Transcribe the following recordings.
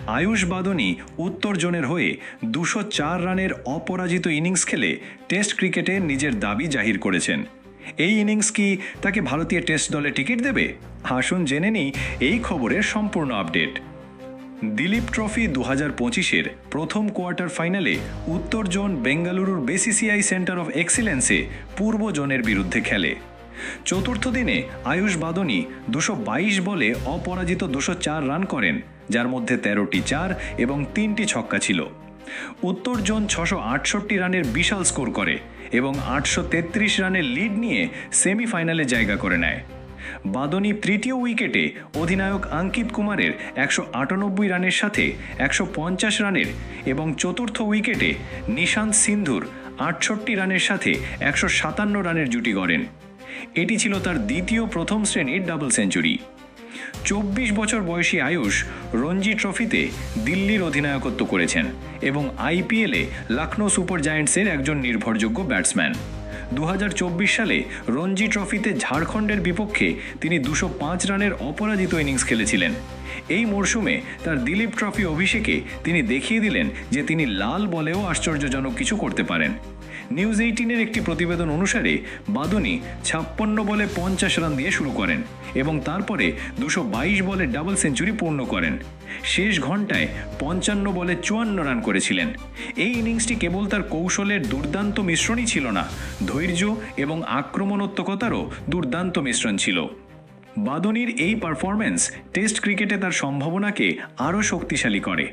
আয়ুষ বাদনী উত্তর জোনের হয়ে 204 রানের অপরাজিত ইনিংস খেলে টেস্ট ক্রিকেটে নিজের দাবি জাহির করেছেন। এই ইনিংস কি তাকে ভারতীয় টেস্ট দলে টিকিট দেবে? আসুন জেনে নিই এই খবরের সম্পূর্ণ আপডেট। দিলীপ ট্রফি 2025-এর প্রথম কোয়ার্টার ফাইনালে উত্তর জোন বেঙ্গালুরুর বিসিসিআই সেন্টার অফ এক্সিলেন্সে পূর্ব জোনের বিরুদ্ধে খেলে। চতুর্থ দিনে আয়ুষ বাদনী 222 বলে অপরাজিত 204 রান করেন, যার মধ্যে 13টি চার এবং 3টি ছক্কা ছিল। উত্তর জোন 668 রানের বিশাল স্কোর করে এবং 833 রানের লিড নিয়ে সেমিফাইনালে জায়গা করে নেয়। বাদনী তৃতীয় উইকেটে অধিনায়ক অঙ্কিত কুমারের 198 রানের সাথে 150 রানের এবং চতুর্থ উইকেটে নিশান্ত সিন্ধুর 68 রানের সাথে 157 রানের জুটি গড়েন। এটি ছিল তার দ্বিতীয় প্রথম শ্রেণীর ডাবল সেঞ্চুরি। 24 বছর বয়সী আয়ুষ রঞ্জি ট্রফিতে দিল্লির অধিনায়কত্ব করেছেন এবং আইপিএলে লখনৌ সুপার জায়ান্টসের একজন নির্ভরযোগ্য ব্যাটসম্যান। 2024 সালে রঞ্জি ট্রফিতে ঝাড়খণ্ডের বিপক্ষে তিনি 205 রানের অপরাজিত ইনিংস খেলেছিলেন। এই মরশুমে তার দিলীপ ট্রফি অভিষেকে তিনি দেখিয়ে দিলেন যে তিনি লাল বলেও আশ্চর্যজনক কিছু করতে পারেন। নিউজ 18-এর একটি প্রতিবেদন অনুসারে বাদনী 56 বলে 50 রান দিয়ে শুরু করেন এবং তারপরে 222 বলে ডাবল সেঞ্চুরি পূর্ণ করেন। শেষ ঘন্টায় 55 বলে 54 রান করেছিলেন। এই ইনিংসটি কেবল তার কৌশলের দুর্দান্ত মিশ্রণই ছিল না, ধৈর্য এবং আক্রমণাত্মকতারও দুর্দান্ত মিশ্রণ ছিল। বাদনীর এই পারফরম্যান্স টেস্ট ক্রিকেটে তার সম্ভাবনাকে আরও শক্তিশালী করে।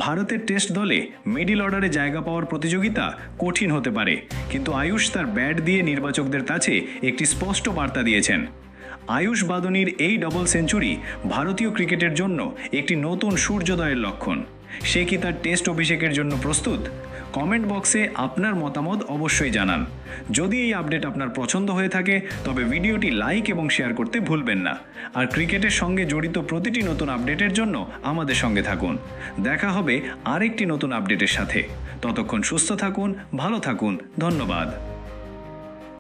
ভারতের টেস্ট দলে মিডল অর্ডারে জায়গা পাওয়ার প্রতিযোগিতা কঠিন হতে পারে, কিন্তু আয়ুষ তার ব্যাট দিয়ে নির্বাচকদের কাছে একটি স্পষ্ট বার্তা দিয়েছেন। আয়ুষ বাদনীর এই ডাবল সেঞ্চুরি ভারতীয় ক্রিকেটের জন্য একটি নতুন সূর্যোদয়ের লক্ষণ। সে কি তার টেস্ট অভিষেকের জন্য প্রস্তুত? কমেন্ট বক্সে আপনার মতামত অবশ্যই জানান। যদি এই আপডেট আপনার পছন্দ হয়ে থাকে তবে ভিডিওটি লাইক এবং শেয়ার করতে ভুলবেন না। আর ক্রিকেটের সঙ্গে জড়িত প্রতিটি নতুন আপডেটের জন্য আমাদের সঙ্গে থাকুন। দেখা হবে আরেকটি নতুন আপডেটের সাথে। ততক্ষণ সুস্থ থাকুন, ভালো থাকুন। ধন্যবাদ।